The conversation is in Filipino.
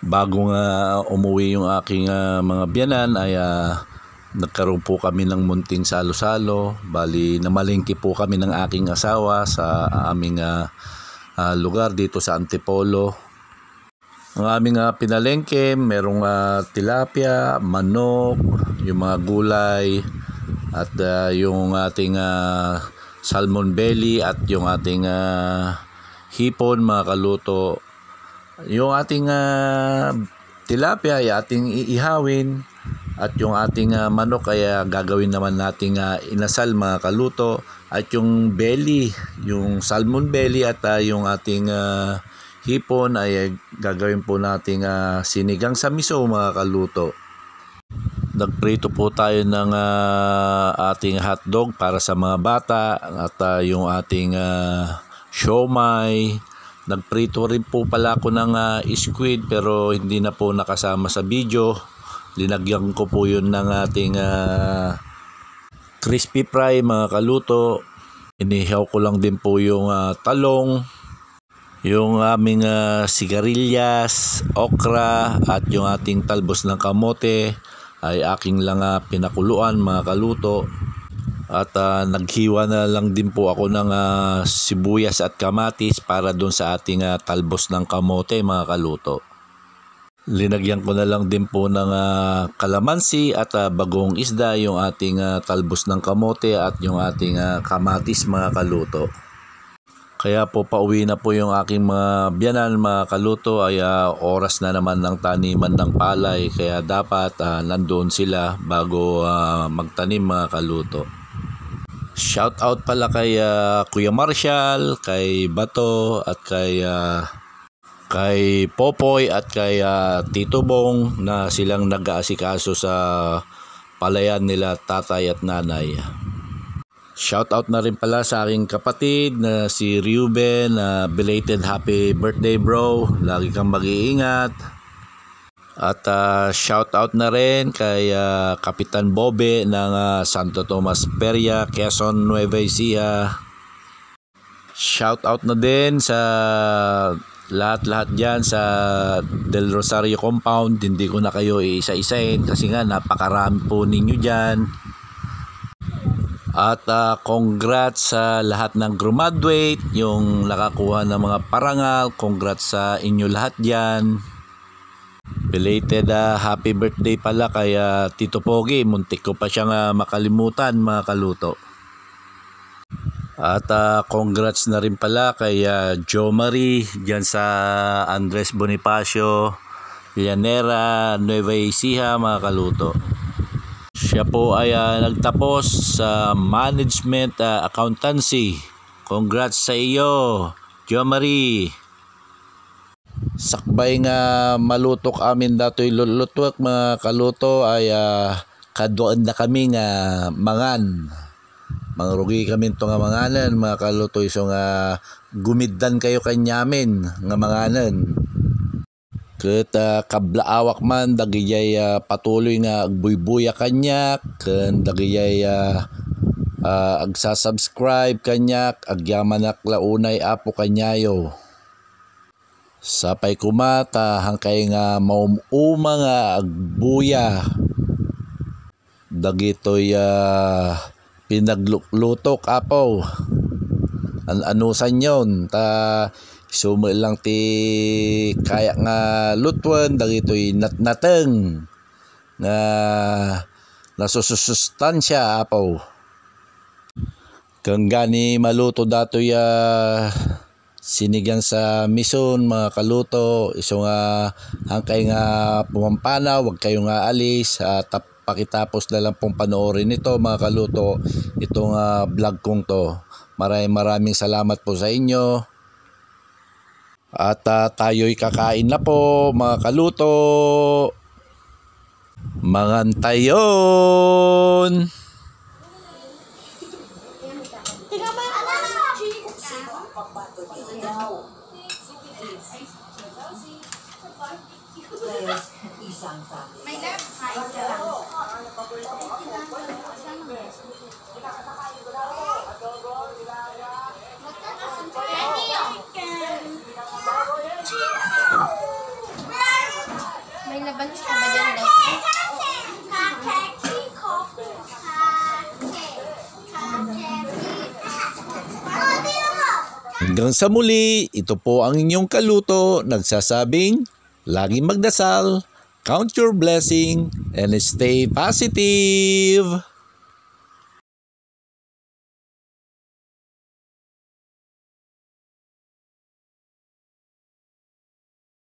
Bago nga umuwi yung aking mga biyanan ay nagkaroon po kami ng munting salo-salo. Bali namalengke po kami ng aking asawa sa aming lugar dito sa Antipolo. Ang aming pinalengke, merong tilapia, manok, yung mga gulay, at yung ating salmon belly at yung ating hipon mga kaluto. Yung ating tilapia ay ating iihawin at yung ating manok ay gagawin naman nating inasal mga kaluto, at yung belly, yung salmon belly at yung ating hipon ay gagawin po nating sinigang sa miso mga kaluto. Nagprito po tayo ng ating hotdog para sa mga bata at yung ating siomai. Nagprito rin po pala ako ng squid pero hindi na po nakasama sa video. Linagyan ko po yun ng ating crispy fry mga kaluto. Inihaw ko lang din po yung talong, yung aming sigarilyas, okra at yung ating talbos ng kamote ay aking lang pinakuluan mga kaluto. At naghiwa na lang din po ako ng sibuyas at kamatis para doon sa ating talbos ng kamote mga kaluto. Linagyan ko na lang din po ng kalamansi at bagong isda yung ating talbos ng kamote at yung ating kamatis mga kaluto. Kaya po pauwi na po yung aking mga biyanan mga kaluto, ay oras na naman ng taniman ng palay, kaya dapat nandoon sila bago magtanim mga kaluto. Shout out pala kay Kuya Marshall, kay Bato at kay Popoy at kay Tito Bong na silang nag-aasikaso sa palayan nila tatay at nanay. Shout out na rin pala sa aking kapatid na si Ruben, belated happy birthday bro, lagi kang mag-iingat. At shout out na rin kay Kapitan Bobe ng Santo Tomas Peria, Quezon, Nueva Ecija. Shout out na din sa lahat-lahat dyan sa Del Rosario Compound. Hindi ko na kayo iisa-isain kasi nga napakarami po ninyo dyan. At congrats sa lahat ng graduate, yung nakakuha ng mga parangal. Congrats sa inyo lahat dyan. Belated happy birthday pala kay Tito Pogi. Muntik ko pa siyang makalimutan mga kaluto. At congrats na rin pala kay Jo Marie dyan sa Andres Bonifacio, Llanera, Nueva Ecija mga kaluto. Siya po ay nagtapos sa management accountancy. Congrats sa iyo, Jo Marie. Sakbay nga malutok amin datoy lulutwak mga kaluto ay kadoan na kami nga mangan. Mangrugi kami ito nga manganan mga kaluto. So nga gumiddan kayo kanyamin nga manganan. Ket kablaawak man dagiyay patuloy nga agbuybuya kanyak, ken dagiyay agsasubscribe kanyak, agyamanak launay apo kanyayo. Sapay kumata hangkay nga maumuma nga agbuya. Dagitoy pinaglutok apo. Anusan yon ta sumo lang ti kaya nga lutwan dagitoy nateng nga nasusustansya apo. Kung gani maluto datoy sinigang sa mison mga kaluto. Iso nga hangkay nga pumampana, wag kayo nga alis at pakitapos na lang pong panoorin ito mga kaluto, itong vlog kong to. Maraming salamat po sa inyo. At tayo'y kakain na po mga kaluto. Mangantayon! May labanos ka ba dyan, Dek? Hanggang sa muli, ito po ang inyong kaluto, nagsasabing, laging magdasal, count your blessing, and stay positive!